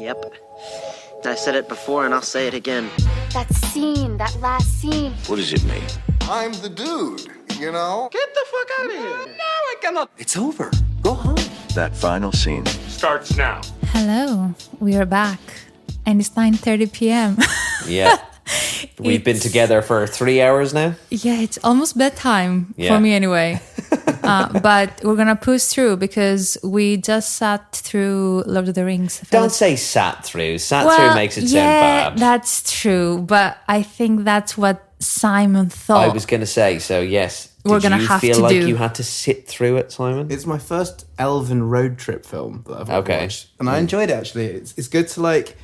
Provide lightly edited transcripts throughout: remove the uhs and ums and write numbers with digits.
Yep. I said it before and I'll say it again. That scene, that last scene. What does it mean? I'm the dude, you know? Get the fuck out of here. No, I cannot. It's over. Go home. That final scene Starts now. Hello, we are back, and it's 9:30 p.m. Yeah. We've been together for 3 hours now. Yeah, it's almost bedtime for me anyway. But we're gonna push through because we just sat through Lord of the Rings. Don't say sat through. Sat through makes it sound bad. That's true, but I think that's what Simon thought. I was going to say, so yes. We're gonna have to feel like do. you had to sit through it, Simon? It's my first elven road trip film that I've ever Okay. watched. And I enjoyed it, actually. It's good to, like,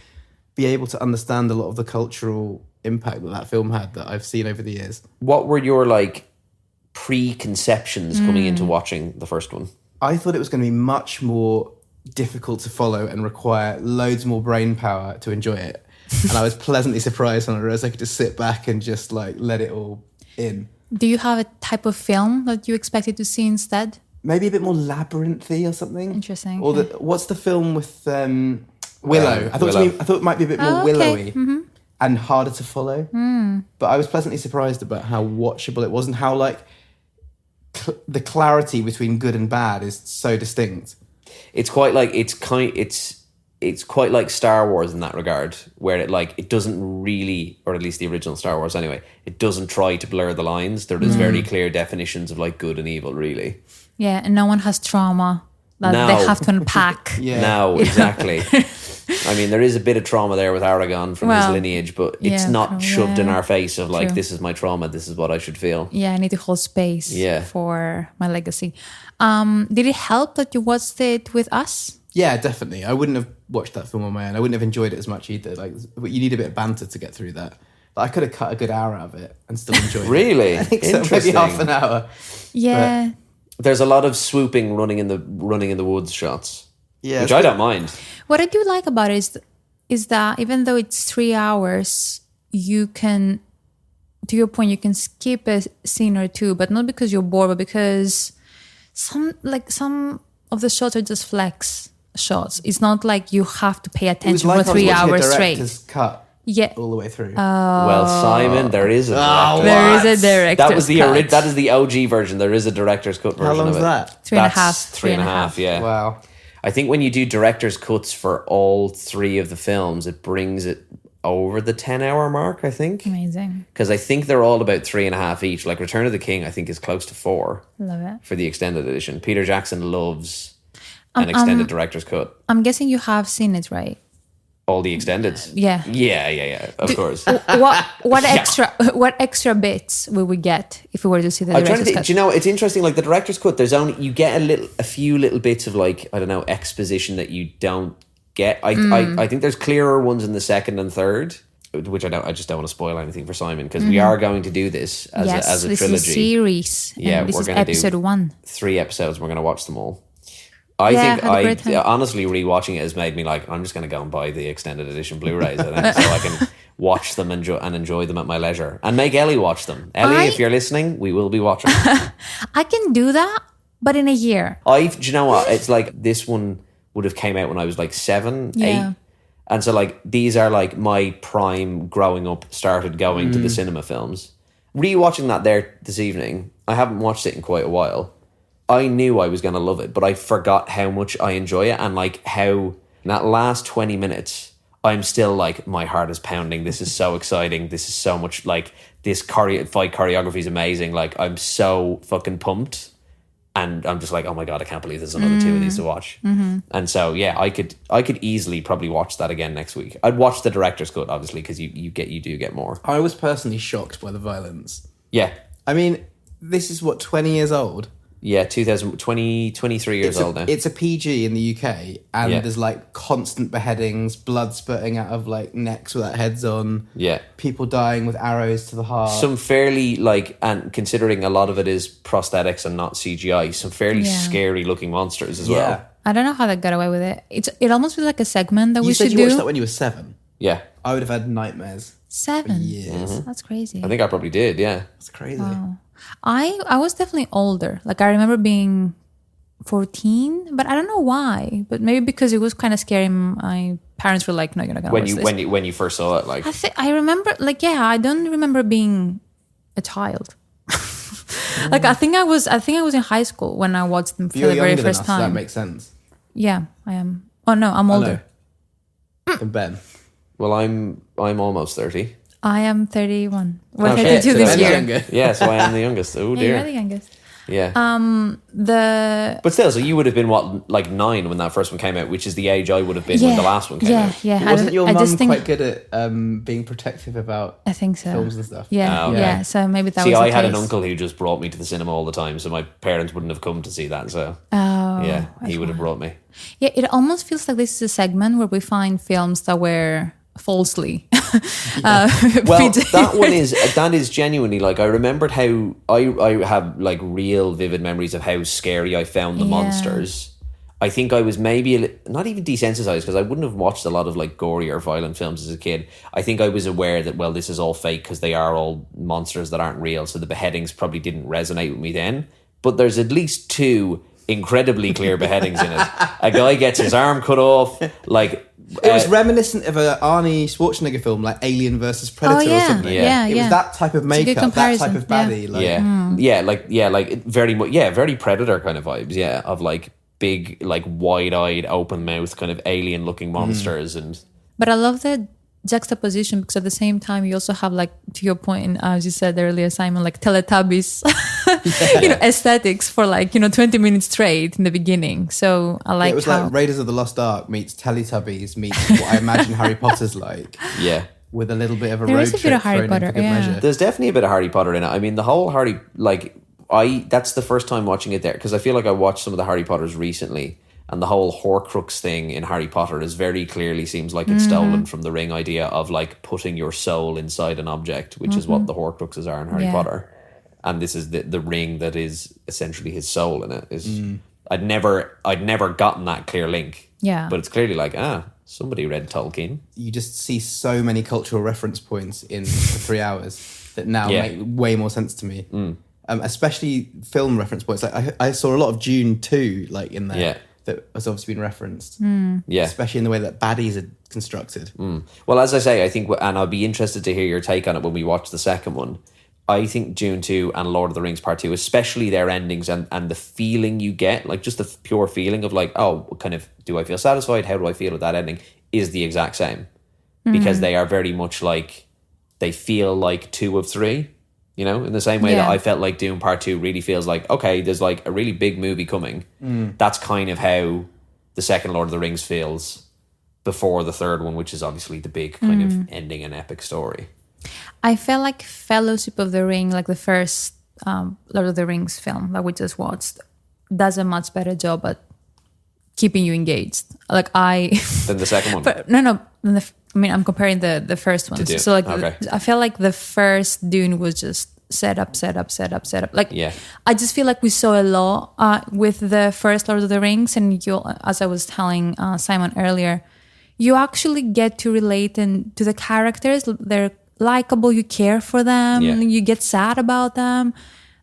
be able to understand a lot of the cultural impact that film had that I've seen over the years. What were your, like, preconceptions coming into watching the first one? I thought it was going to be much more difficult to follow and require loads more brain power to enjoy it. And I was pleasantly surprised when I realized I could just sit back and just, like, let it all in. Do you have a type of film that you expected to see instead? Maybe a bit more labyrinthy or something. Interesting. Or what's the film with Willow? I thought it might be a bit more willowy and harder to follow. But I was pleasantly surprised about how watchable it was and how like the clarity between good and bad is so distinct. It's quite like it's quite like Star Wars in that regard, where it doesn't really, or at least the original Star Wars anyway, it doesn't try to blur the lines. There is very clear definitions of like good and evil, really. Yeah, and no one has trauma that they have to unpack. No, exactly. I mean, there is a bit of trauma there with Aragon from his lineage, but it's not shoved in our face of like, this is my trauma, this is what I should feel. Yeah, I need to hold space for my legacy. Did it help that you watched it with us? Yeah, definitely. I wouldn't have watched that film on my own. I wouldn't have enjoyed it as much either. Like, but you need a bit of banter to get through that. Like, I could have cut a good hour out of it and still enjoyed it. Really? I think so. Maybe half an hour. Yeah. But there's a lot of swooping, running in the woods shots. Yeah, which I don't mind. What I do like about it is that even though it's 3 hours, you can, to your point, you can skip a scene or two, but not because you're bored, but because some of the shots are just flex shots. It's not like you have to pay attention for 3 hours straight. Cut all the way through. Well, Simon, there is a director's there is a director's cut. That is the OG version. There is a director's cut version. How long of is it. that? Three and a half. 3.5, yeah. Wow. I think when you do director's cuts for all three of the films, it brings it over the 10-hour mark, I think. Amazing. Because I think they're all about 3.5 each. Like Return of the King, I think, is close to 4. Love it. For the extended edition. Peter Jackson loves an extended director's cut. I'm guessing you have seen it, right? All the extendeds? Yeah. Yeah, of course. What extra bits will we get if we were to see the director's cut? Do you know, it's interesting, like the director's cut, you get a few little bits of like, I don't know, exposition that you don't get. I think there's clearer ones in the second and third, which I just don't want to spoil anything for Simon, because we are going to do this as a trilogy. This is a series. Yeah, this we're is going to do episode 1. 3 episodes, we're going to watch them all. I think honestly rewatching it has made me like, I'm just going to go and buy the extended edition Blu-rays, I think, so I can watch them and enjoy them at my leisure, and make Ellie watch them. Ellie, if you're listening, we will be watching. I can do that, but in a year. Do you know what? It's like this one would have came out when I was like 7, 8. And so like these are like my prime growing up, started going to the cinema films. Rewatching that there this evening, I haven't watched it in quite a while. I knew I was going to love it, but I forgot how much I enjoy it, and like how in that last 20 minutes, I'm still like, my heart is pounding. This is so exciting. This is so much like this fight choreography is amazing. Like I'm so fucking pumped, and I'm just like, oh my God, I can't believe there's another 2 of these to watch. And so, yeah, I could easily probably watch that again next week. I'd watch the director's cut, obviously, because you do get more. I was personally shocked by the violence. Yeah. I mean, this is what, 20 years old? Yeah, 23 years old now. It's a PG in the UK, and there's like constant beheadings, blood spurting out of like necks without heads on. Yeah. People dying with arrows to the heart. Some fairly and considering a lot of it is prosthetics and not CGI, some fairly scary looking monsters as well. I don't know how they got away with it. It almost feels like a segment that we should do. You said you watched that when you were 7. Yeah. I would have had nightmares. 7? For years. That's crazy. I think I probably did, yeah. That's crazy. Wow. I was definitely older. Like I remember being 14, but I don't know why. But maybe because it was kind of scary. My parents were like, "No, you're not gonna when watch you this." when you first saw it, like I remember, like, yeah, I don't remember being a child. Like, I think I was in high school when I watched them for You're the very younger than first us, so time. that makes sense. Yeah, I am. Oh no, I'm older. Than Ben. well, I'm almost 30. I am 31. Well, Oh, 32 shit. this Ben's year. younger. Yeah, so I am the youngest. Oh Yeah, dear. you're the youngest. Yeah. The But still, so you would have been what, like 9 when that first one came out, which is the age I would have been when the last one came out. Yeah. Wasn't your I mum just think, quite good at being protective about I think so. films and stuff? Yeah, Oh, okay. yeah. So maybe that See, was the I had an case. uncle who just brought me to the cinema all the time, so my parents wouldn't have come to see that. So Oh, yeah, he would have brought me. yeah. It almost feels like this is a segment where we find films that were falsely. Well, PG. that is genuinely, like, I remembered how I have like real vivid memories of how scary I found the Yeah. monsters. I think I was maybe not even desensitized, because I wouldn't have watched a lot of like gory or violent films as a kid. I think I was aware that, well, this is all fake because they are all monsters that aren't real. So the beheadings probably didn't resonate with me then. But there's at least 2 incredibly clear beheadings in it. A guy gets his arm cut off, like. It was reminiscent of an Arnie Schwarzenegger film, like Alien versus Predator Oh, yeah. or something. Yeah, It yeah. was that type of a good makeup, that type comparison, of baddie. Like, Very Predator kind of vibes, of like big, like wide-eyed, open mouth, kind of alien-looking monsters, and But I love the juxtaposition, because at the same time you also have, like, to your point, and as you said earlier, Simon, like Teletubbies aesthetics for, like, 20 minutes straight in the beginning. So I like it was how like Raiders of the Lost Ark meets Teletubbies meets what I imagine Harry Potter's like, yeah. with a little bit of a There road is a bit trip of Harry thrown in Potter, for good yeah. measure. There's definitely a bit of Harry Potter in it. I mean, the whole Harry, like, that's the first time watching it there, because I feel like I watched some of the Harry Potters recently, and the whole Horcrux thing in Harry Potter is very clearly seems like it's stolen from the Ring idea of like putting your soul inside an object, which is what the Horcruxes are in Harry Yeah. Potter. And this is the ring that is essentially his soul in it. I'd never gotten that clear link. Yeah. But it's clearly like, somebody read Tolkien. You just see so many cultural reference points in the 3 hours that now Yeah. make way more sense to me. Especially film reference points. Like I saw a lot of Dune 2 like in there. Yeah. That has obviously been referenced. Yeah. Especially in the way that baddies are constructed. Well, as I say, I think, and I'll be interested to hear your take on it when we watch the second one. I think Dune 2 and Lord of the Rings Part 2, especially their endings and the feeling you get, like just the pure feeling of like, oh, kind of, do I feel satisfied? How do I feel with that ending? Is the exact same. Because they are very much like, they feel like 2 of 3, in the same way that Yeah. I felt like Dune Part 2 really feels like, okay, there's like a really big movie coming. That's kind of how the second Lord of the Rings feels before the third one, which is obviously the big kind of ending and epic story. I felt like Fellowship of the Ring, like the first Lord of the Rings film that we just watched, does a much better job at keeping you engaged. Like Than the second one. But no. I'm comparing the first one. Dune. So like, Okay. I feel like the first Dune was just set up. Like, Yeah. I just feel like we saw a lot with the first Lord of the Rings, and as I was telling Simon earlier, you actually get to relate to the characters. They're likable. You care for them. Yeah. You get sad about them.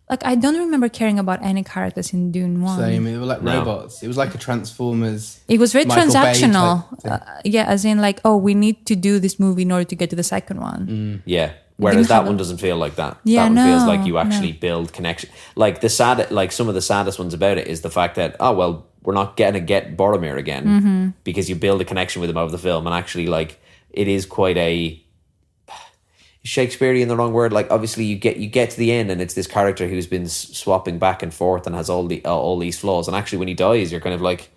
Like, I don't remember caring about any characters in Dune 1. Same. They were like No. robots. It was like a Transformers. It was very Michael Bay transactional. type thing. As in like, oh, we need to do this movie in order to get to the second one. Yeah. Whereas that one doesn't feel like that. Yeah, that one feels no, like you actually build connection. Like some of the saddest ones about it is the fact that, oh, well, we're not going to get Boromir again because you build a connection with him over the film. And actually, like, it is quite a Shakespearean, the wrong word. Like, obviously you get to the end and it's this character who's been swapping back and forth and has all these flaws. And actually when he dies, you're kind of like,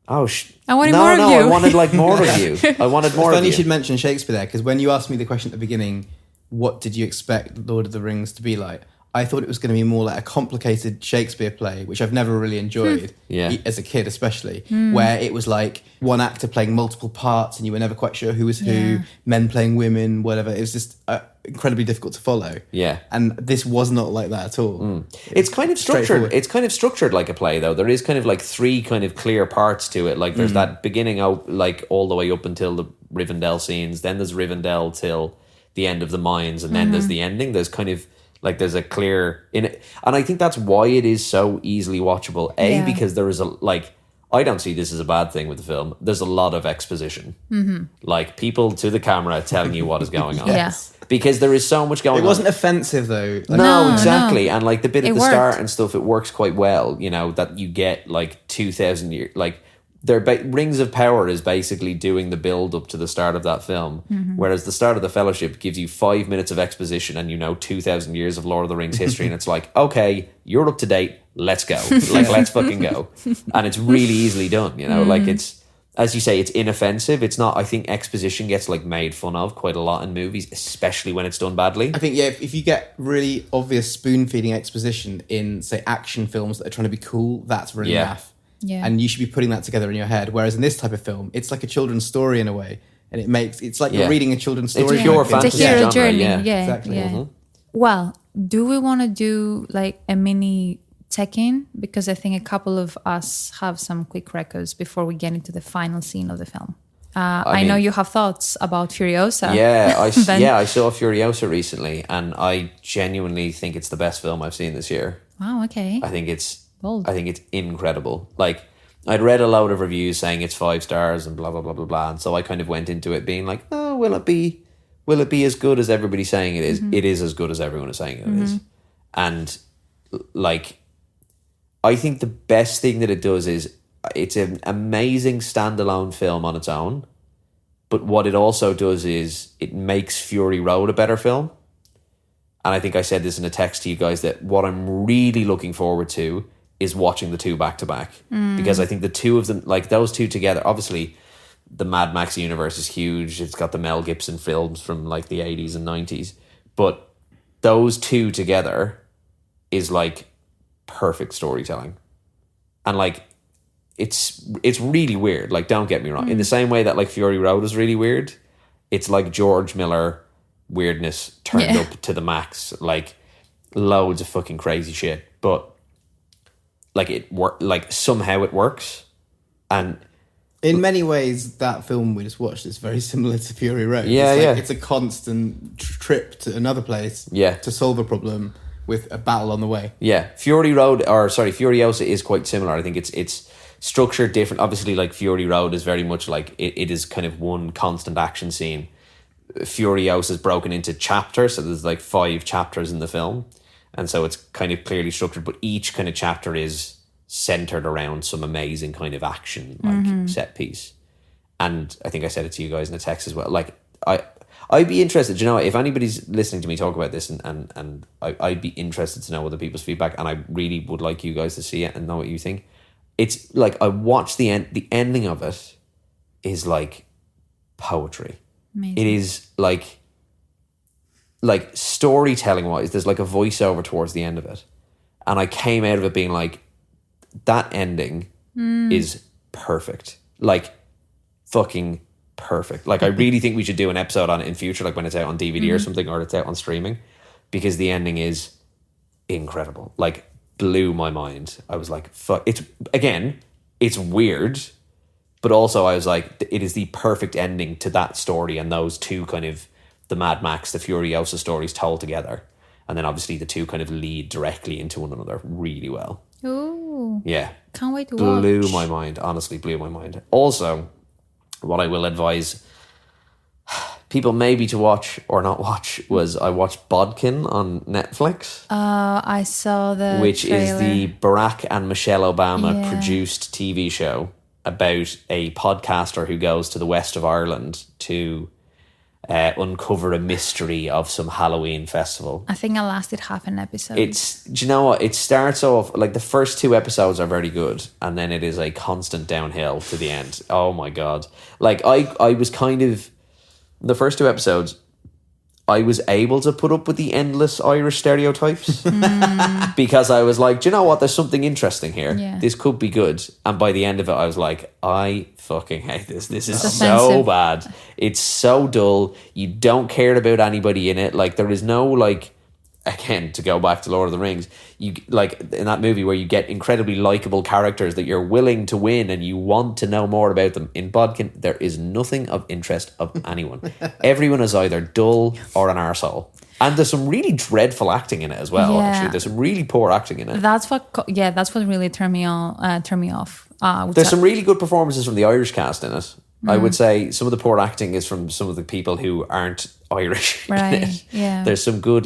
oh, I wanted more of you. I wanted like more of you. I wanted more It's of funny you. you should mention Shakespeare there, because when you asked me the question at the beginning, what did you expect Lord of the Rings to be like? I thought it was going to be more like a complicated Shakespeare play, which I've never really enjoyed, Yeah. as a kid especially, where it was like one actor playing multiple parts and you were never quite sure who was who, men playing women, whatever. It was just incredibly difficult to follow. Yeah. And this was not like that at all. It's kind of structured. Straightforward. It's kind of structured like a play, though. There is kind of like 3 kind of clear parts to it. Like there's that beginning out, like all the way up until the Rivendell scenes. Then there's Rivendell till the end of the mines, and then there's the ending. There's kind of like there's a clear in it, and I think that's why it is so easily watchable. Yeah. Because there is a like. I don't see this as a bad thing with the film. There's a lot of exposition. Like people to the camera telling you what is going on. Yes. Because there is so much going on. It wasn't offensive though. Like, No, exactly. And like the bit at It the worked. start and stuff, it works quite well, you know, that you get like 2,000 years. Like their Rings of Power is basically doing the build up to the start of that film. Whereas the start of The Fellowship gives you 5 minutes of exposition and 2,000 years of Lord of the Rings history. And it's like, okay, you're up to date. Let's go. Like, let's fucking go. And it's really easily done, like it's, as you say, it's inoffensive. It's not, I think exposition gets like made fun of quite a lot in movies, especially when it's done badly. I think, if you get really obvious spoon-feeding exposition in, say, action films that are trying to be cool, that's really naff. Yeah. And you should be putting that together in your head. Whereas in this type of film, it's like a children's story in a way. And it's like you're reading a children's story. It's pure for kids. It's a fantasy hero genre, journey. yeah. Yeah, Exactly. yeah. Well, do we want to do like a mini check-in? Because I think a couple of us have some quick records before we get into the final scene of the film. I know you have thoughts about Furiosa. Yeah, Ben? I saw Furiosa recently, and I genuinely think it's the best film I've seen this year. Wow, okay. I think it's Bold. I think it's incredible. Like, I'd read a load of reviews saying it's 5 stars and blah blah blah blah blah, and so I kind of went into it being like, oh, will it be as good as everybody's saying it is? It is as good as everyone is saying it is, and like, I think the best thing that it does is it's an amazing standalone film on its own, but what it also does is it makes Fury Road a better film. And I think I said this in a text to you guys that what I'm really looking forward to is watching the two back to back, because I think the two of them, like those two together, obviously the Mad Max universe is huge. It's got the Mel Gibson films from like the 80s and 90s, but those two together is like perfect storytelling. And like it's really weird, like don't get me wrong, in the same way that like Fury Road is really weird, it's like George Miller weirdness turned up to the max, like loads of fucking crazy shit, but like somehow it works. And in many ways, that film we just watched is very similar to Fury Road. It's a constant trip to another place to solve a problem with a battle on the way. Furiosa is quite similar. I think it's structured different. Obviously, like Fury Road is very much like it is kind of one constant action scene. Furiosa is broken into chapters, so there's like 5 chapters in the film, and so it's kind of clearly structured, but each kind of chapter is centered around some amazing kind of action like set piece. And I think I said it to you guys in the text as well, like I'd be interested, if anybody's listening to me talk about this, and I'd be interested to know other people's feedback, and I really would like you guys to see it and know what you think. It's like I watched the ending of it is like poetry. Amazing. It is like storytelling wise, there's like a voiceover towards the end of it, and I came out of it being like, that ending is perfect, like fucking perfect. Like, I really think we should do an episode on it in future, like when it's out on DVD or something, or it's out on streaming, because the ending is incredible. Like, blew my mind. I was like, fuck. It's weird, but also I was like, it is the perfect ending to that story, and those two kind of, the Mad Max, the Furiosa stories told together. And then obviously the two kind of lead directly into one another really well. Ooh. Yeah. Can't wait to Blew watch. my mind. Honestly, blew my mind. Also, what I will advise people maybe to watch or not watch was I watched Bodkin on Netflix. I saw the which trailer. is the Barack and Michelle Obama Yeah. produced TV show about a podcaster who goes to the west of Ireland to uncover a mystery of some Halloween festival. I think I lasted half an episode. Do you know what? It starts off, like the first 2 episodes are very good, and then it is a constant downhill to the end. Oh my God. Like I was kind of, the first 2 episodes, I was able to put up with the endless Irish stereotypes because I was like, do you know what? There's something interesting here. Yeah. This could be good. And by the end of it, I was like, I fucking hate this. This is so offensive. bad. It's so dull. You don't care about anybody in it. Like, there is no like again, to go back to Lord of the Rings, you like in that movie where you get incredibly likable characters that you're willing to win and you want to know more about them. In Bodkin, there is nothing of interest of anyone. Everyone is either dull or an arsehole. And there's some really dreadful acting in it as well. Actually, there's some really poor acting in it. That's what really turned me off. There's some really good performances from the Irish cast in it. I would say some of the poor acting is from some of the people who aren't Irish. Right. Yeah. There is some good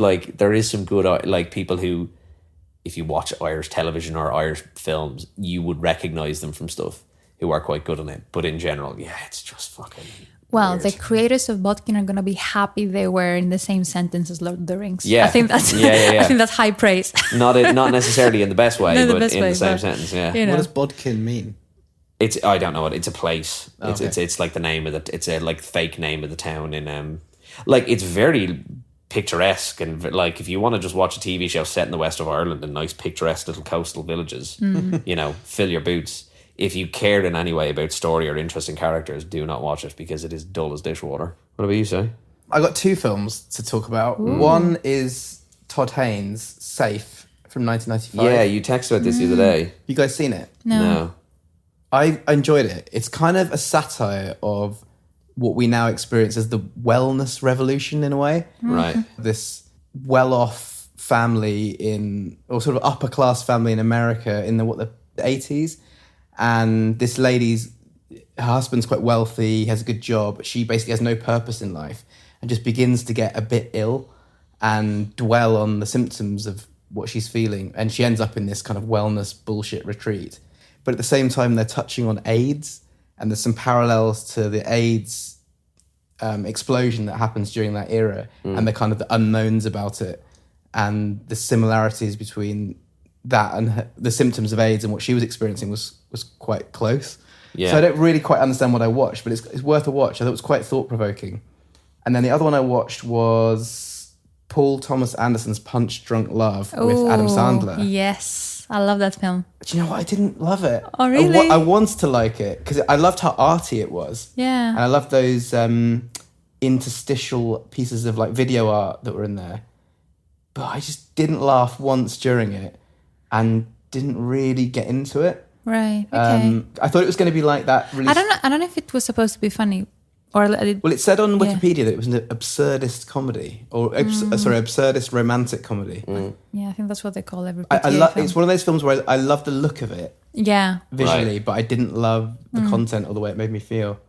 people who, if you watch Irish television or Irish films, you would recognise them from stuff, who are quite good in it. But in general, it's just fucking Well, weird. the creators of Bodkin are gonna be happy they were in the same sentence as Lord of the Rings. Yeah. I think that's I think that's high praise. Not necessarily in the best way, Not the but best in way, the same but, sentence. Yeah. you know. What does bodkin mean? I don't know what it's a place. Okay. It's like the name of it's a like fake name of the town in like it's very picturesque, and like if you want to just watch a TV show set in the west of Ireland in nice picturesque little coastal villages, fill your boots. If you cared in any way about story or interesting characters, do not watch it because it is dull as dishwater. What about you, Si? I got two films to talk about. One is Todd Haynes' Safe from 1995. Yeah, you texted about this the other day. You guys seen it? No. I enjoyed it. It's kind of a satire of what we now experience as the wellness revolution in a way. Right. This well-off family or sort of upper-class family in America in the 80s. And this her husband's quite wealthy, has a good job, but she basically has no purpose in life and just begins to get a bit ill and dwell on the symptoms of what she's feeling. And she ends up in this kind of wellness bullshit retreat. But at the same time, they're touching on AIDS, and there's some parallels to the AIDS explosion that happens during that era, and the kind of the unknowns about it, and the similarities between that and the symptoms of AIDS and what she was experiencing was quite close. Yeah. So I don't really quite understand what I watched, but it's worth a watch. I thought it was quite thought-provoking. And then the other one I watched was Paul Thomas Anderson's Punch Drunk Love with Adam Sandler. Yes. I love that film. Do you know what? I didn't love it. Oh, really? I wanted to like it because I loved how arty it was. Yeah. And I loved those interstitial pieces of like video art that were in there. But I just didn't laugh once during it and didn't really get into it. Right. Okay. I thought it was going to be like that. Really I don't know if it was supposed to be funny or Well, it said on Wikipedia that it was an absurdist comedy or absurdist romantic comedy. Yeah, I think that's what they call every I PTA love. film. It's one of those films where I love the look of it Yeah. visually, but I didn't love the content or the way it made me feel.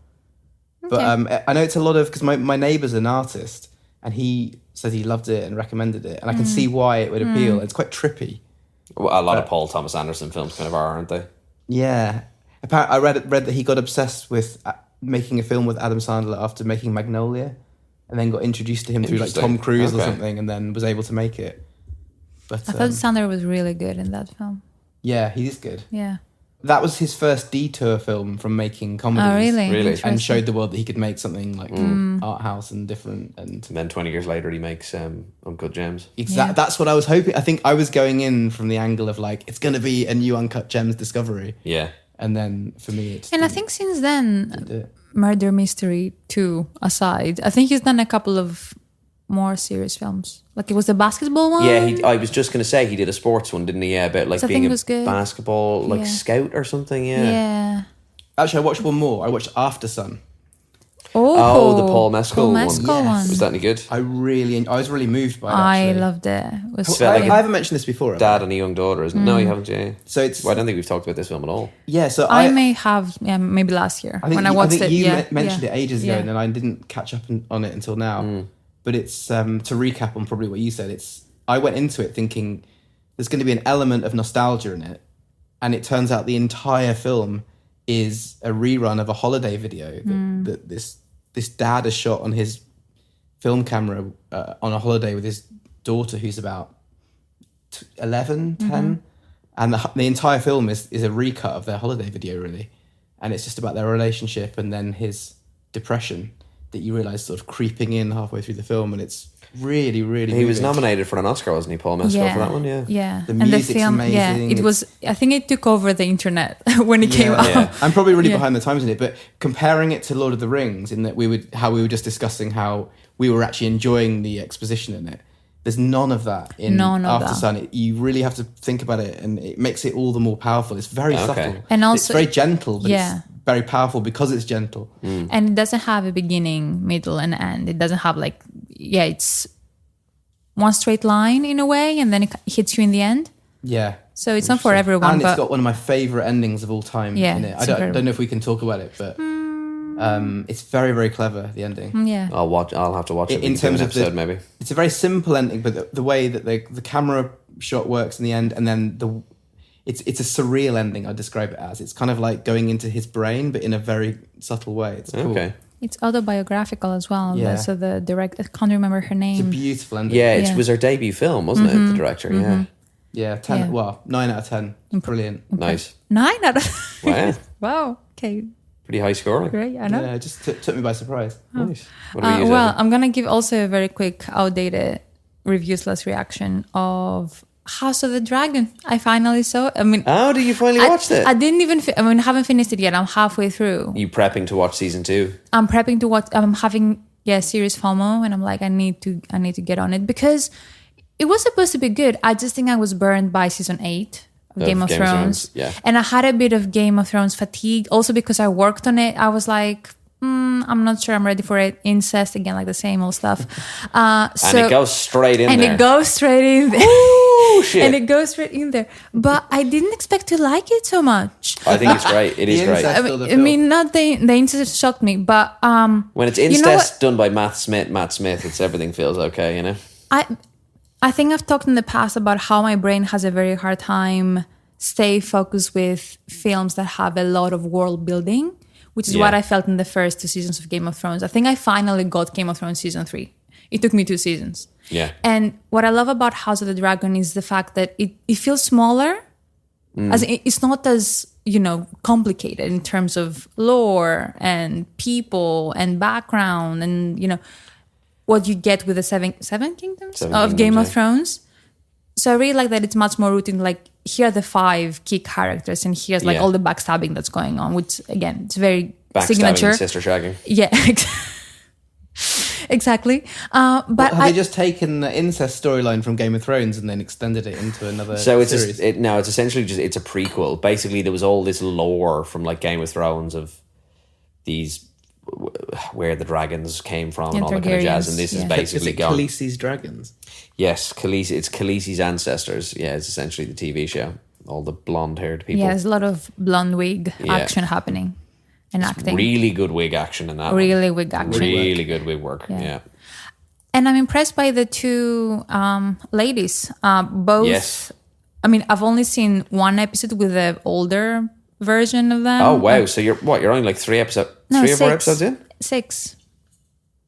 But I know it's a lot of because my neighbour's an artist and he says he loved it and recommended it, and I can see why it would appeal. It's quite trippy. Well, a lot of Paul Thomas Anderson films kind of are, aren't they? Yeah, apparently I read that he got obsessed with making a film with Adam Sandler after making Magnolia, and then got introduced to him through like Tom Cruise or something, and then was able to make it. But I thought Sandler was really good in that film. Yeah, he is good. Yeah. That was his first detour film from making comedies. Oh, really? Really? Interesting. And showed the world that he could make something like art house and different. And then 20 years later, he makes Uncut Gems. Yeah. That's what I was hoping. I think I was going in from the angle of like, it's going to be a new Uncut Gems discovery. Yeah. And then for me, it's... And I think since then, Murder Mystery 2 aside, I think he's done a couple of more serious films. Like it was the basketball one. Yeah, I was just going to say he did a sports one, didn't he? Yeah, about like So I being think it a was good. basketball like scout or something. Yeah. Yeah. Actually, I watched one more. I watched After Sun. Oh, the Paul Mescal one. one. Was that any good? I was really moved by it, I actually. loved it. It was felt great. like I haven't mentioned this before. Dad and a young daughter, isn't it? No, you haven't, yeah. So it's... Well, I don't think we've talked about this film at all. Yeah, so I may have, maybe last year when I watched it. You Yeah, mentioned yeah. it ages ago, Yeah. and then I didn't catch up on it until now. But it's to recap on probably what you said. I went into it thinking there's going to be an element of nostalgia in it, and it turns out the entire film is a rerun of a holiday video that this dad has shot on his film camera on a holiday with his daughter who's about 11, 10. And the entire film is a recut of their holiday video, really. And it's just about their relationship and then his depression that you realise sort of creeping in halfway through the film. And it's really, really He was moving. nominated for an Oscar, wasn't he, Paul Mescal, for that one? Yeah. Yeah. The and the music's film, amazing. it was, I think it took over the internet when it came out. Yeah. I'm probably really Yeah. behind the times in it, but comparing it to Lord of the Rings, in that we were just discussing how we were actually enjoying the exposition in it. There's none of that in None of After that. Sun. You really have to think about it, and it makes it all the more powerful. It's very subtle. And also- it's very gentle, but Yeah. it's very powerful because it's gentle. And it doesn't have a beginning, middle, and end. It doesn't have like, it's one straight line in a way, and then it hits you in the end. Yeah. So it's not for everyone. And but it's got one of my favourite endings of all time Yeah, in it. I it's don't incredible. know if we can talk about it, but it's very, very clever, the ending. yeah. I'll have to watch it. In terms of episode, maybe. It's a very simple ending, but the way that the camera shot works in the end, and then it's a surreal ending. I describe it as it's kind of like going into his brain, but in a very subtle way. It's cool. Okay. It's autobiographical as well. Yeah. So the director, I can't remember her It's a name. beautiful ending. Yeah, it Yeah. was her debut film, wasn't it? The director. Yeah. Yeah, 10. Yeah. Well, 9 out of 10. Brilliant. Nice. 9 out of Wow. Wow. Okay. Pretty high scoring. Great. I know. Yeah, it just took me by surprise. Nice. What about you, Well, Sophie? I'm gonna give also a very quick, outdated, reviews-less reaction of House of the Dragon. I finally saw. I mean, Oh, did you finally watch it? I didn't even. I mean, I haven't finished it yet. I'm halfway through. You prepping to watch season 2? I'm prepping to watch. I'm having serious FOMO, and I'm like, I need to get on it because it was supposed to be good. I just think I was burned by season 8 of Game of Thrones. Yeah. And I had a bit of Game of Thrones fatigue. Also because I worked on it, I was like, I'm not sure I'm ready for it. Incest again, like the same old stuff. And it goes straight in there. It goes straight in there. Oh, shit. And it goes straight in there. But I didn't expect to like it so much. I think it's great. It is The great. incest- I mean, not the incest shocked me, but When it's you know incest what? done by Matt Smith, it's everything feels okay, you know? I think I've talked in the past about how my brain has a very hard time stay focused with films that have a lot of world building, which is Yeah. what I felt in the first 2 seasons of Game of Thrones. I think I finally got Game of Thrones season 3. It took me 2 seasons. Yeah. And what I love about House of the Dragon is the fact that it feels smaller. As it's not as, complicated in terms of lore and people and background and, what you get with the seven kingdoms Seven of Kingdoms, Game of yeah. Thrones. So I really like that it's much more rooted, like here are the 5 key characters and here's like Yeah. all the backstabbing that's going on, which again, it's very Backstabbing signature. and sister shagging. Yeah, exactly. But Have they just taken the incest storyline from Game of Thrones and then extended it into another So it's series? it's essentially just it's a prequel. Basically, there was all this lore from like Game of Thrones of these where the dragons came from and all that kind of jazz. And this is Yeah. basically Is it gone. Khaleesi's dragons? Yes, Khaleesi. It's Khaleesi's ancestors. Yeah, it's essentially the TV show. All the blonde-haired people. yeah, there's a lot of blonde wig Yeah. action happening and acting. Really good wig action in that. one. Really wig action. Really good wig work. Yeah. Yeah. And I'm impressed by the 2 ladies. Both. Yes. I mean, I've only seen one episode with the older version of them. Oh wow! So you're only like 3 or 4 episodes in? 6.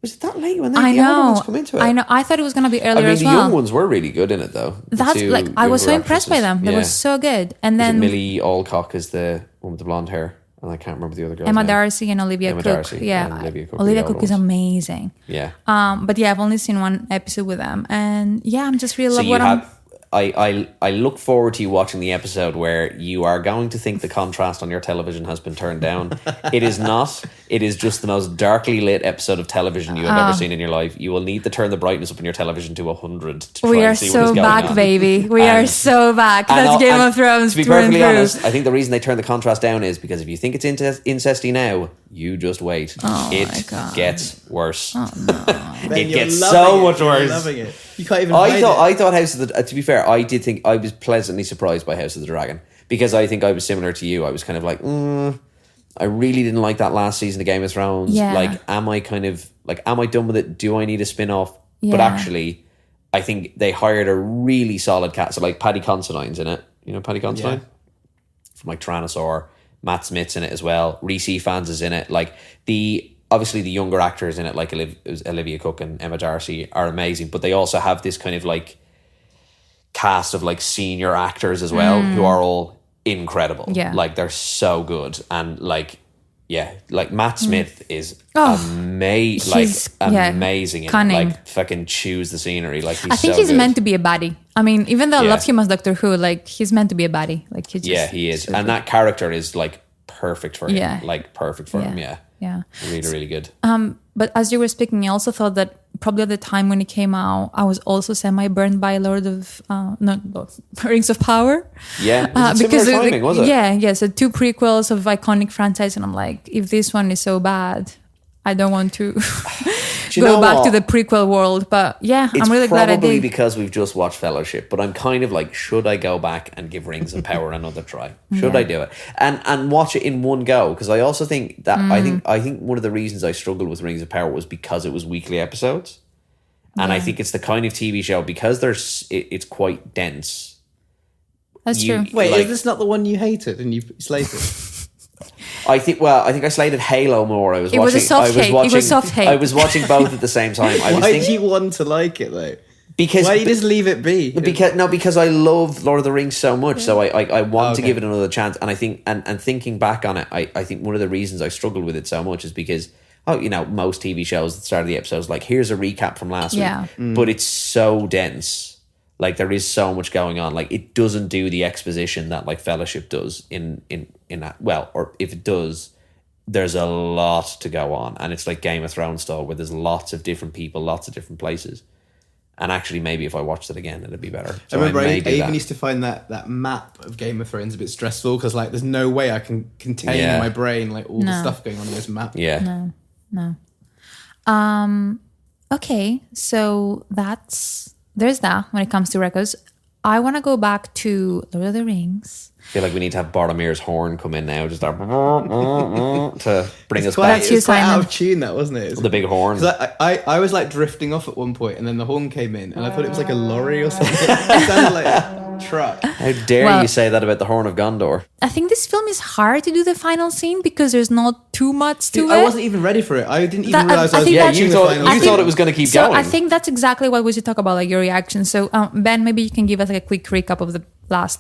Was it that late when I the older know. ones come into it? I know. I thought it was gonna be I earlier mean, as the well. young ones were really good in it, though. The That's 2 like I was so younger impressed by them. actresses. They were so good. And Is it then Millie Alcock is the one with the blonde hair, and I can't remember the other girl. Emma Darcy and Olivia Emma Cook. Darcy Yeah, and Olivia Cook, Olivia the Cook older is ones. amazing. Yeah. But yeah, I've only seen one episode with them, and yeah, I'm just really So love you what I'm. have. I look forward to you watching the episode where you are going to think the contrast on your television has been turned down. It is not. It is just the most darkly lit episode of television you have ever seen in your life. You will need to turn the brightness up in your television to 100 to try We are and see what so is going back, on. baby. We are And- so back. And That's I'll- Game and of Thrones. To be through and perfectly through. honest, I think the reason they turn the contrast down is because if you think it's incesty now, you just wait. It gets worse. It gets so much worse. Loving it. You can't even. I thought House of the. To be fair, I did think I was pleasantly surprised by House of the Dragon because I think I was similar to you. I was kind of like, I really didn't like that last season of Game of Thrones. Yeah. Like, am I done with it? Do I need a spin off? But Yeah. actually, I think they hired a really solid cast. So like Paddy Considine's in it. You know Paddy Considine from like Tyrannosaur. Matt Smith's in it as well. Reese Ifans is in it. Like obviously the younger actors in it, like Olivia Cook and Emma Darcy, are amazing. But they also have this kind of like cast of like senior actors as well who are all incredible. Yeah. Like they're so good. And like Matt Smith is amazing. Like He's- yeah, amazing. in it. cunning. Like fucking choose the scenery. Like I think so he's good. meant to be a baddie. I mean, even though I Yeah. love him as Doctor Who, like he's meant to be a baddie. Like he just, Yeah, he is. And that character is like perfect for him. Yeah. Like perfect for him, yeah. Yeah. Really, really good. But as you were speaking, I also thought that probably at the time when it came out, I was also semi-burned by Rings of Power. Yeah, because timing, was it? Yeah. So 2 prequels of iconic franchise, and I'm like, if this one is so bad, I don't want to go back to the prequel world. But yeah, I'm really glad I did. It's probably because we've just watched Fellowship, but I'm kind of like, should I go back and give Rings of Power another try? Should I do it and watch it in one go? Because I also think that I think one of the reasons I struggled with Rings of Power was because it was weekly episodes, and I think it's the kind of TV show because it's quite dense. That's true. Wait, is this not the one you hated and you slated? I think I slated Halo more. It was a soft hate. I was watching both at the same time. Why do you want to like it though? Because why do you just leave it be? Because I love Lord of the Rings so much, so I want to give it another chance. And I think and thinking back on it, I think one of the reasons I struggled with it so much is because most TV shows at the start of the episodes like, here's a recap from last week, but it's so dense. Like there is so much going on. Like it doesn't do the exposition that like Fellowship does in that. Well, or if it does, there's a lot to go on, and it's like Game of Thrones style where there's lots of different people, lots of different places. And actually, maybe if I watched it again, it'd be better. So I remember I even used to find that map of Game of Thrones a bit stressful because like there's no way I can contain in my brain like all the stuff going on in this map. Yeah. No. Okay, so there's that when it comes to records. I want to go back to Lord of the Rings. I feel like we need to have Boromir's horn come in now, just to bring us back. It's quite out of tune, that wasn't it? The big horn. I was like drifting off at one point, and then the horn came in, and I thought it was like a lorry or something. It sounded like a truck. How dare you say that about the Horn of Gondor? I think this film is hard to do the final scene because there's not too much to it. I wasn't even ready for it. I didn't even realize I was you thought it was going to keep going. I think that's exactly what we should talk about, like your reaction. So Ben, maybe you can give us like a quick recap of the last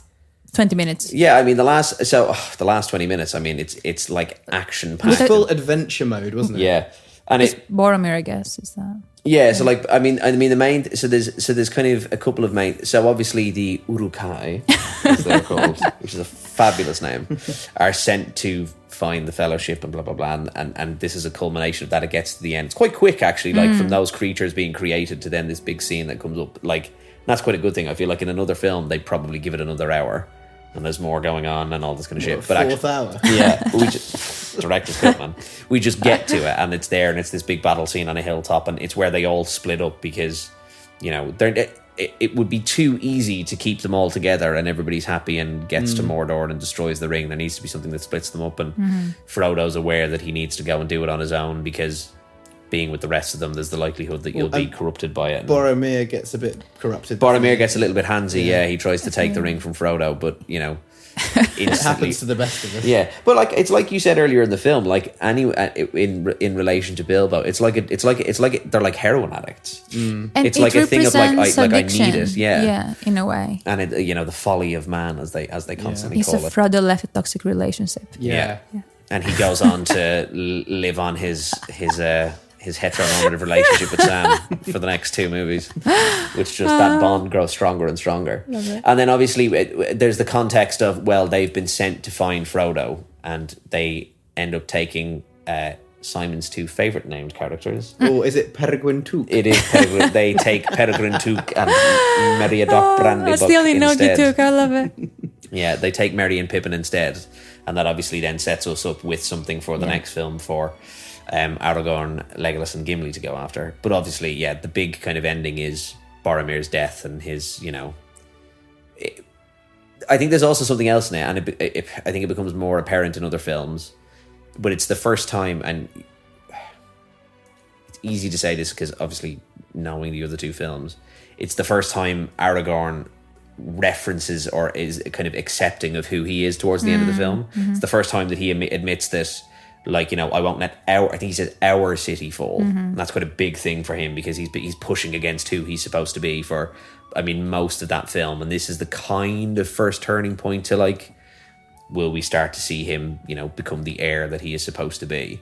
20 minutes. Yeah, I mean the last 20 minutes, I mean it's like action packed. It was full adventure mode, wasn't it? Yeah. And it's Boromir, I guess, is that. Yeah, so like I mean the main so there's kind of a couple of main, so obviously the Uruk-hai, as they're called, which is a fabulous name, are sent to find the Fellowship and blah blah blah, and this is a culmination of that. It gets to the end. It's quite quick actually, like from those creatures being created to then this big scene that comes up. Like that's quite a good thing. I feel like in another film they'd probably give it another hour. And there's more going on and all this kind of shit. But fourth hour. Yeah, we just director's cut, man. We just get to it, and it's there, and it's this big battle scene on a hilltop, and it's where they all split up because, it would be too easy to keep them all together, and everybody's happy and gets to Mordor and destroys the ring. There needs to be something that splits them up, and Frodo's aware that he needs to go and do it on his own because, being with the rest of them, there's the likelihood that you'll be corrupted by it. Boromir gets a bit corrupted. Boromir gets a little bit handsy, he tries to take the ring from Frodo, but, instantly. It happens to the best of us. Yeah, but like it's like you said earlier in the film, like in relation to Bilbo, it's like they're like heroin addicts. And it's like a thing of like I addiction. need it, yeah, in a way. And it, the folly of man, as they constantly It's call a it. Frodo left a toxic relationship. Yeah. And he goes on to live on his heteronormative relationship with Sam for the next 2 movies, which just that bond grows stronger and stronger. And then obviously there's the context of, well, they've been sent to find Frodo, and they end up taking Simon's 2 favourite named characters. Oh, is it Peregrine Took? It is Peregrine. They take Peregrine Took and Meriadoc Brandybuck That's the only note you took. I love it. Yeah, they take Merry and Pippin instead, and that obviously then sets us up with something for the next film for Aragorn, Legolas and Gimli to go after. But obviously, the big kind of ending is Boromir's death and his, I think there's also something else in it, and I think it becomes more apparent in other films, but it's the first time, and it's easy to say this because obviously knowing the other 2 films, it's the first time Aragorn references or is kind of accepting of who he is towards the end of the film. It's the first time that he admits that, like, I won't let I think he says our city fall. And that's quite a big thing for him because he's pushing against who he's supposed to be for, most of that film. And this is the kind of first turning point to, like, will we start to see him, become the heir that he is supposed to be?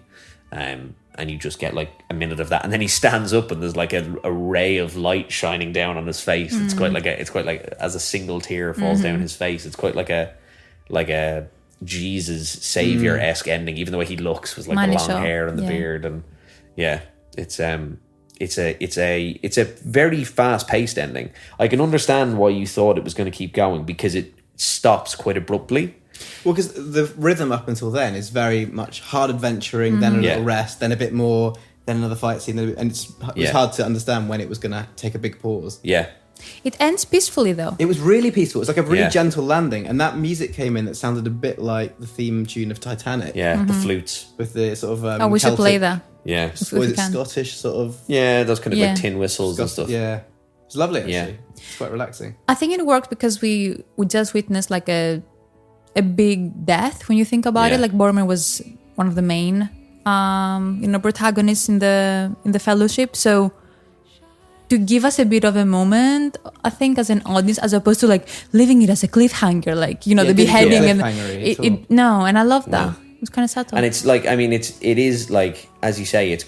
And you just get like a minute of that, and then he stands up, and there's like a ray of light shining down on his face. It's quite like as a single tear falls down his face. It's quite like a Jesus Savior-esque ending, even the way he looks with like the long hair and the beard, and it's it's a very fast paced ending. I can understand why you thought it was going to keep going because it stops quite abruptly. Well, because the rhythm up until then is very much hard adventuring, then a little rest, then a bit more, then another fight scene, and it was hard to understand when it was going to take a big pause. Yeah. It ends peacefully, though. It was really peaceful. It was like a really gentle landing, and that music came in that sounded a bit like the theme tune of Titanic. Yeah, the flutes. With the sort of we should Celtic, play that. Yeah. Was it Scottish sort of? Yeah, those kind of like tin whistles and stuff. Yeah. It was lovely, actually. Yeah. It's quite relaxing. I think it worked because we just witnessed like a big death when you think about it. Like Boromir was one of the main protagonists in the Fellowship. So to give us a bit of a moment, I think, as an audience, as opposed to like leaving it as a cliffhanger, like the beheading and no, and I love that. It was kind of subtle. And it's like, I mean, it is like, as you say, it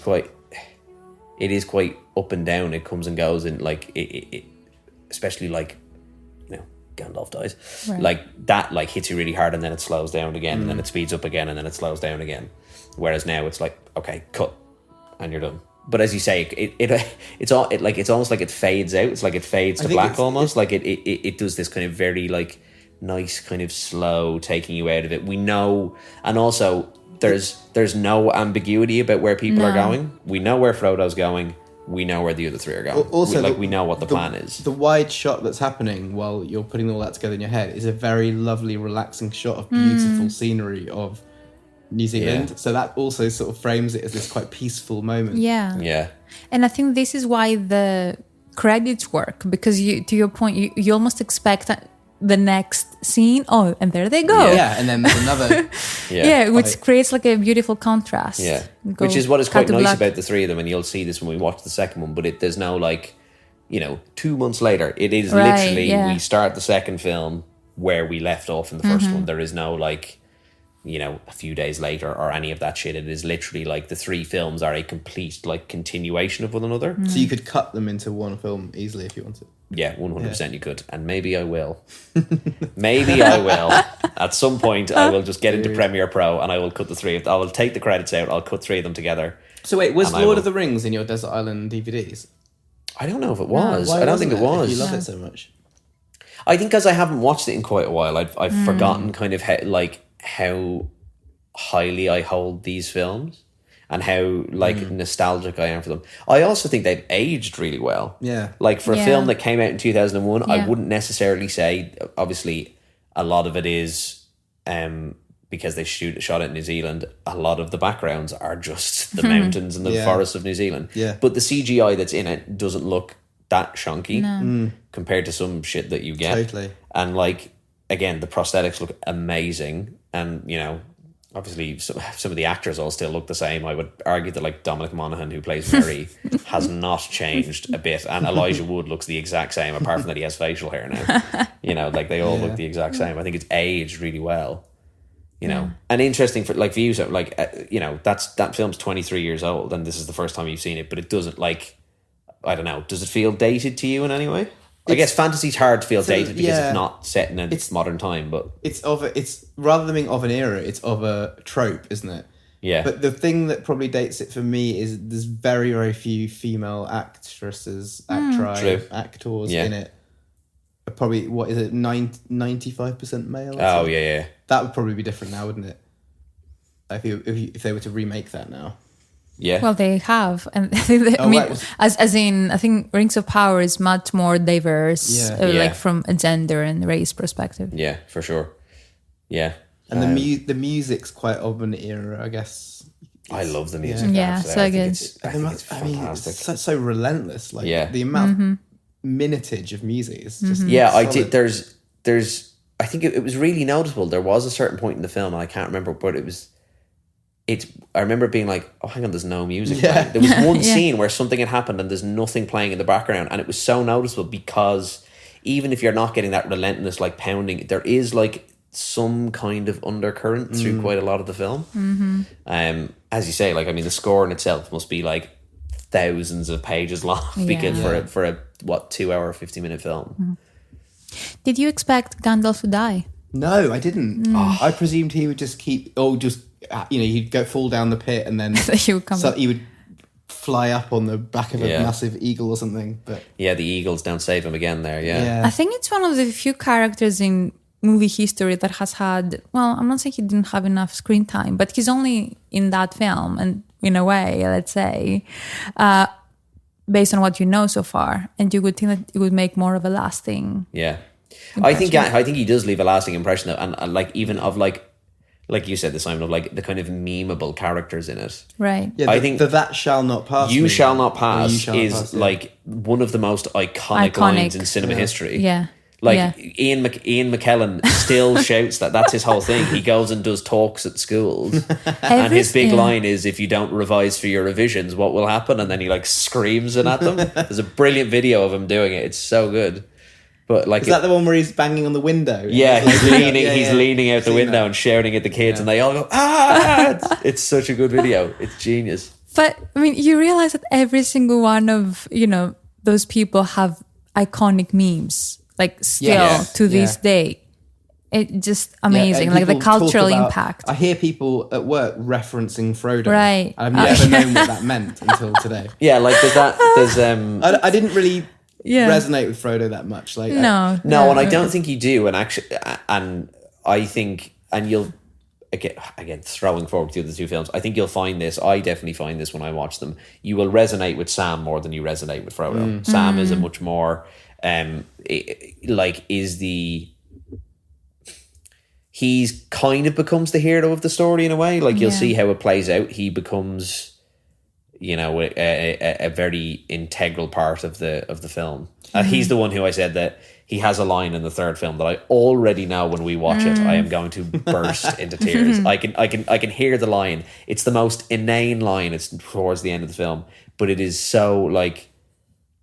is quite up and down. It comes and goes, and like it especially like Gandalf dies, like that, like hits you really hard, and then it slows down again, and then it speeds up again, and then it slows down again. Whereas now it's like, okay, cut, and you're done. But as you say, it's almost like it fades out. It's like it fades to black almost. Like it does this kind of very like nice kind of slow taking you out of it. We know, and also there's no ambiguity about where people are going. We know where Frodo's going. We know where the other three are going. Also, we know what the plan is. The wide shot that's happening while you're putting all that together in your head is a very lovely, relaxing shot of beautiful scenery of New Zealand. Yeah. So that also sort of frames it as this quite peaceful moment. Yeah. Yeah. And I think this is why the credits work, because to your point, you almost expect the next scene. Oh, and there they go. Yeah, and then there's another. Which creates like a beautiful contrast. Yeah. Which is what is quite nice about the three of them, and you'll see this when we watch the second one, but there's no like, 2 months later. It is literally, we start the second film where we left off in the first one. There is no like, a few days later or any of that shit. It is literally like the three films are a complete like continuation of one another. So you could cut them into one film easily if you wanted. Yeah, 100% you could. And maybe I will. Maybe I will. At some point, I will just get into Premiere Pro and I will cut the three. I will take the credits out. I'll cut three of them together. So wait, was Lord of the Rings in your Desert Island DVDs? I don't know if it was. I don't think it was. You love it so much. I think because I haven't watched it in quite a while, I've forgotten kind of how highly I hold these films and how like nostalgic I am for them. I also think they've aged really well. Yeah. Like for a film that came out in 2001, I wouldn't necessarily say, obviously a lot of it is because they shot it in New Zealand, a lot of the backgrounds are just the mountains and the forests of New Zealand. Yeah. But the CGI that's in it doesn't look that shonky compared to some shit that you get. Totally. And like, again, the prosthetics look amazing. And, obviously some of the actors all still look the same. I would argue that like Dominic Monaghan, who plays Merry, has not changed a bit. And Elijah Wood looks the exact same, apart from that he has facial hair now. Like they all look the exact same. I think it's aged really well. And interesting for like views of like, that film's 23 years old and this is the first time you've seen it, but it doesn't like, I don't know, does it feel dated to you in any way? I guess fantasy's hard to feel dated because it's not set in a modern time, but it's rather than being of an era, it's of a trope, isn't it? Yeah. But the thing that probably dates it for me is there's very, very few female actors in it. Probably, what is it, 95% male? Oh, yeah. That would probably be different now, wouldn't it? If they were to remake that now. Yeah. Well, they have, and I think Rings of Power is much more diverse, like from a gender and race perspective. Yeah, for sure. Yeah, and the music's quite of an era, I guess. I love the music. Yeah, so good. I think it's fantastic. It's so relentless. Like the amount of minutage of music is just solid. I did. There's. I think it was really noticeable. There was a certain point in the film, and I can't remember, but it was. I remember being like, oh, hang on, there's no music playing. There was one scene where something had happened and there's nothing playing in the background, and it was so noticeable because even if you're not getting that relentless like pounding, there is like some kind of undercurrent through quite a lot of the film. As you say, like, I mean, the score in itself must be like thousands of pages long because for a 2 hour 50-minute film. Did you expect Gandalf to die? No, I didn't. I presumed he would just he'd fall down the pit and then he would come he would fly up on the back of a massive eagle or something. But yeah, the eagles don't save him again there. Yeah. I think it's one of the few characters in movie history that has had, well, I'm not saying he didn't have enough screen time, but he's only in that film, and in a way, let's say, based on what you know so far, and you would think that it would make more of a lasting impression. I think he does leave a lasting impression though, and like even of like you said, the Simon, of like the kind of memeable characters in it. Right. yeah, I think that shall not pass. You me. Shall Not Or Pass You Shall Not is Pass, yeah. like one of the most iconic lines in cinema history. Yeah. Like Ian McKellen still shouts that. That's his whole thing. He goes and does talks at schools, and his big line is, "If you don't revise for your revisions, what will happen?" And then he like screams it at them. There's a brilliant video of him doing it. It's so good. But like, is that the one where he's banging on the window? Yeah, he's leaning. He's yeah. leaning out the window and shouting at the kids, and they all go, "Ah!" It's such a good video. It's genius. But I mean, you realize that every single one of those people have iconic memes, like still to this day. It's just amazing, like the people cultural talk about- impact. I hear people at work referencing Frodo. Right. I've never known what that meant until today. Yeah, like there's I didn't really resonate with Frodo that much. Like No, and I don't think you do. And actually, and I think, and you'll again throwing forward to the other two films, I think you'll find this. I definitely find this when I watch them. You will resonate with Sam more than you resonate with Frodo. Sam is a much more he's kind of becomes the hero of the story in a way. Like you'll see how it plays out. He becomes, a very integral part of the film. He's the one who I said that he has a line in the third film that I already know when we watch it, I am going to burst into tears. I can hear the line. It's the most inane line. It's towards the end of the film, but it is so like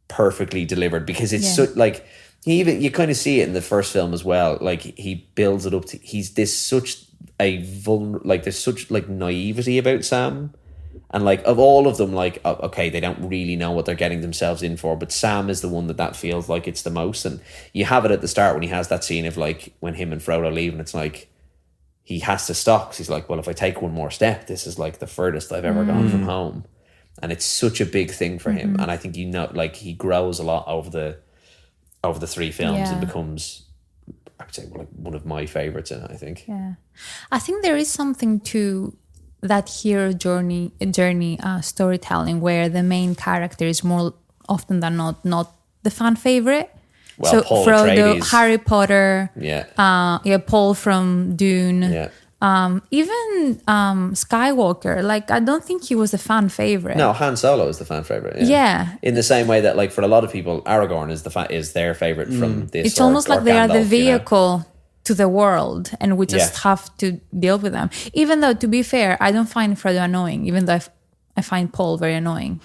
perfectly delivered because it's so like you kind of see it in the first film as well. Like he builds it up to there's such naivety about Sam. And like of all of them, like okay, they don't really know what they're getting themselves in for, but Sam is the one that feels like it's the most. And you have it at the start when he has that scene of like when him and Frodo leave, and it's like he has to stop because he's like, well, if I take one more step, this is like the furthest I've ever gone from home, and it's such a big thing for him. And I think like he grows a lot over the three films and becomes, I would say, like one of my favorites in it. I think. Yeah, I think there is something to that hero journey storytelling where the main character is more often than not the fan favorite. Well, so Paul Frodo, Atreides. Harry Potter, Paul from Dune, even Skywalker. Like I don't think he was a fan favorite. No, Han Solo is the fan favorite. Yeah. In the same way that, like, for a lot of people, Aragorn is their favorite from this. It's almost like they are the Gandalf, vehicle to the world, and we just have to deal with them. Even though, to be fair, I don't find Frodo annoying, even though I find Paul very annoying.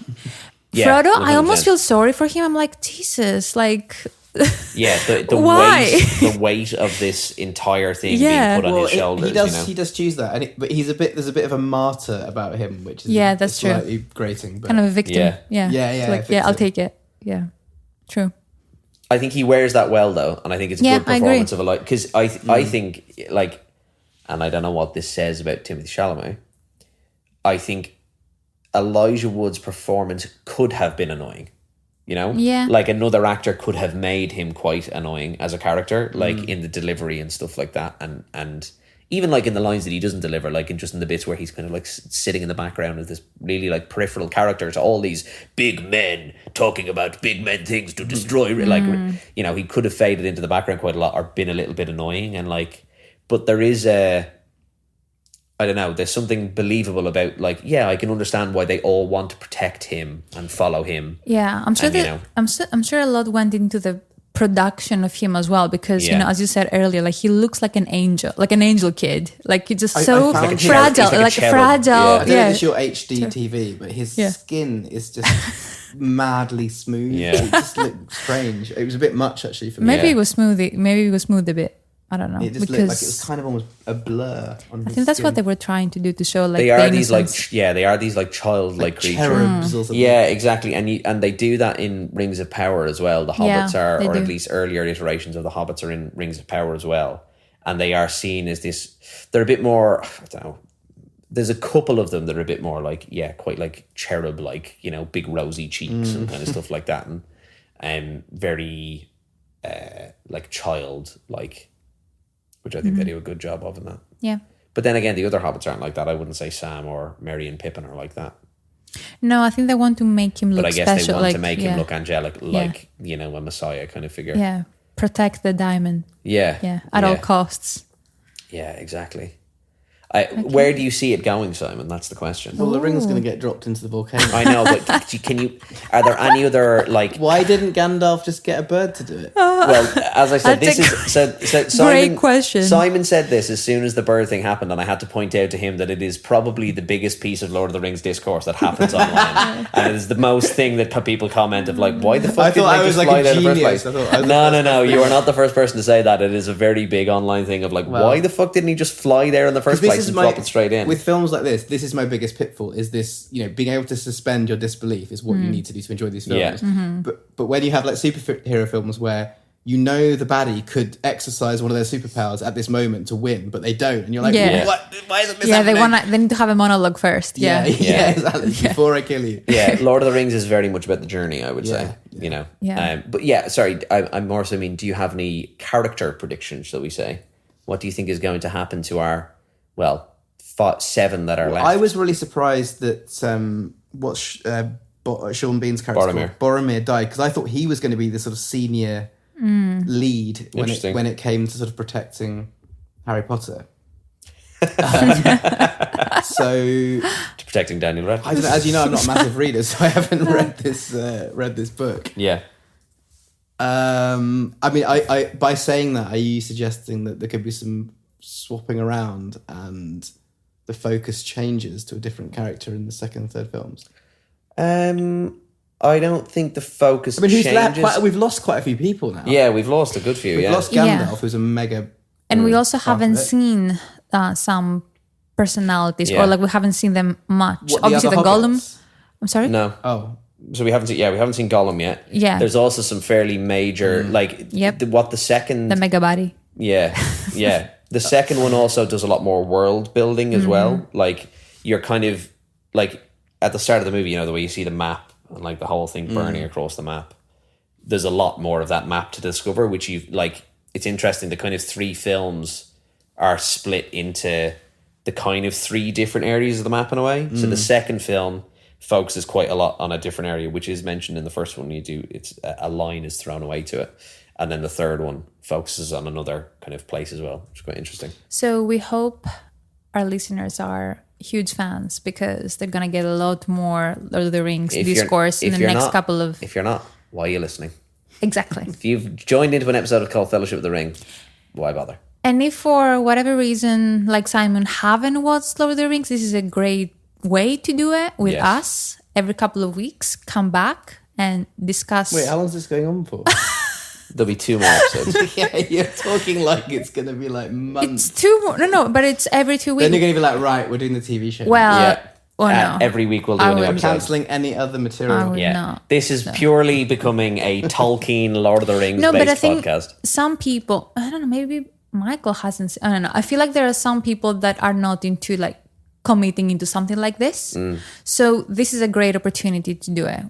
Frodo, 100%. I almost feel sorry for him. I'm like, Jesus, like... the weight of this entire thing being put on his shoulders. He does choose that, but there's a bit of a martyr about him, which is that's slightly true. grating. But kind of a victim. I'll take it. Yeah, true. I think he wears that well, though, and I think it's a good performance of a light. Because I think, like, and I don't know what this says about Timothée Chalamet, I think Elijah Wood's performance could have been annoying. Like another actor could have made him quite annoying as a character, like in the delivery and stuff like that, and even like in the lines that he doesn't deliver, like in the bits where he's kind of like sitting in the background as this really like peripheral character to all these big men talking about big men things to destroy. Like he could have faded into the background quite a lot or been a little bit annoying, and like, but there is I don't know, there's something believable about, like, I can understand why they all want to protect him and follow him. Yeah, I'm sure I'm sure a lot went into the production of him as well, because as you said earlier, like he looks like an angel kid, like he's just so fragile, like fragile. I don't know if it's your HD TV, but his skin is just madly smooth. It just looked strange. It was a bit much actually for me. Maybe it was smooth a bit. I don't know. It just looked like it was kind of almost a blur on his I think that's skin. what they were trying to do, to show like they are these like childlike creatures. Cherubs or something. Yeah, exactly. And they do that in Rings of Power as well. The Hobbits are, or at least earlier iterations of the Hobbits are in Rings of Power as well. And they are seen as this, they're a bit more, I don't know, there's a couple of them that are a bit more like, quite like cherub, like, you know, big rosy cheeks and kind of stuff like that, and very like child like, which I think they do a good job of in that. Yeah. But then again, the other hobbits aren't like that. I wouldn't say Sam or Merry and Pippin are like that. No, I think they want to make him look But I guess special. they want like, to make him look angelic, like, you know, a messiah kind of figure. Yeah. Protect the diamond. Yeah. At all costs. Yeah, exactly. Where do you see it going, Simon? That's the question. Well, the ring's going to get dropped into the volcano. I know, but are there any other, like... Why didn't Gandalf just get a bird to do it? Well, as I said, That's so Simon, great question. Simon said this as soon as the bird thing happened, and I had to point out to him that it is probably the biggest piece of Lord of the Rings discourse that happens online, and it is the most thing that people comment of, like, why the fuck didn't I just fly there in the first place? No, you are not the first person to say that. It is a very big online thing of, like, why the fuck didn't he just fly there in the first place and drop it straight in? With films like this is my biggest pitfall, is this, you know, being able to suspend your disbelief is what you need to do to enjoy these films. Yeah. But when you have like superhero films where you know the baddie could exercise one of their superpowers at this moment to win, but they don't, and you're like, what? Why isn't this happening? They need to have a monologue first. Yeah, exactly. Before I kill you. Yeah, Lord of the Rings is very much about the journey, I would say. You know. Yeah. But yeah, sorry, I'm more so mean, do you have any character predictions, shall we say? What do you think is going to happen to our, 7 that are left? I was really surprised that Sean Bean's character Boromir died, because I thought he was going to be the sort of senior lead when it came to sort of protecting Harry Potter. So protecting Daniel Radcliffe. I don't know, as you know, I'm not a massive reader, so I haven't read this book. Yeah. I mean, I by saying that, are you suggesting that there could be some swapping around and the focus changes to a different character in the second and third films? I don't think the focus who's changes. left? We've lost quite a few people now. Yeah, we've lost a good few. We've lost Gandalf, who's a mega... And we also haven't seen some personalities, or like we haven't seen them much. Obviously, the Gollum. I'm sorry? No. Oh. So we haven't seen Gollum yet. Yeah. There's also some fairly major, the second... The mega body. Yeah. The second one also does a lot more world building as well. Like, you're kind of, like, at the start of the movie, you know, the way you see the map and, like, the whole thing burning across the map. There's a lot more of that map to discover, which you've, like, it's interesting. The kind of 3 films are split into the kind of 3 different areas of the map in a way. So the second film focuses quite a lot on a different area, which is mentioned in the first one. It's a line is thrown away to it. And then the third one focuses on another kind of place as well, which is quite interesting. So we hope our listeners are huge fans, because they're going to get a lot more Lord of the Rings discourse in the next couple of... If you're not, why are you listening? Exactly. If you've joined into an episode called Fellowship of the Ring, why bother? And if for whatever reason, like Simon, haven't watched Lord of the Rings, this is a great way to do it with us. Every couple of weeks, come back and discuss... Wait, how long is this going on for? There'll be 2 more episodes. Yeah, you're talking like it's going to be like months. It's 2 more. No, but it's every 2 weeks. Then you're going to be like, right, we're doing the TV show. Well, no. Every week we'll do a new episode. Cancelling any other material. Not. This is purely becoming a Tolkien Lord of the Rings but I based think podcast. Some people, I don't know, maybe Michael hasn't, I don't know. I feel like there are some people that are not into like committing into something like this. So this is a great opportunity to do it,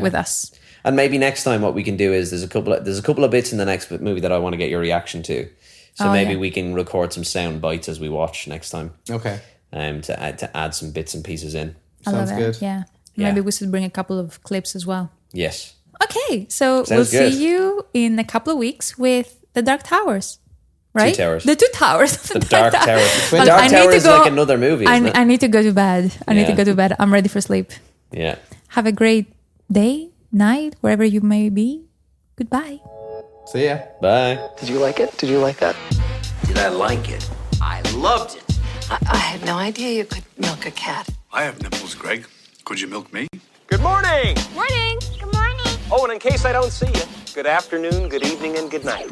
with us. And maybe next time what we can do is there's a couple of bits in the next movie that I want to get your reaction to. So maybe we can record some sound bites as we watch next time. Okay. To add some bits and pieces in. Sounds good. Yeah. Maybe we should bring a couple of clips as well. Yes. Okay, so Sounds we'll good. see you in a couple of weeks with the Dark Towers. Right? 2 towers. The 2 towers. The Dark Tower. Well, Dark Tower is like another movie, isn't it? I need to go to bed. I need to go to bed. I'm ready for sleep. Yeah. Have a great day, night, wherever you may be. Goodbye. See ya. Bye. Did you like it? Did you like that? Did I like it? I loved it. I had no idea you could milk a cat. I have nipples, Greg. Could you milk me? Good morning. Morning. Good morning. Oh, and in case I don't see you, good afternoon, good evening, and good night.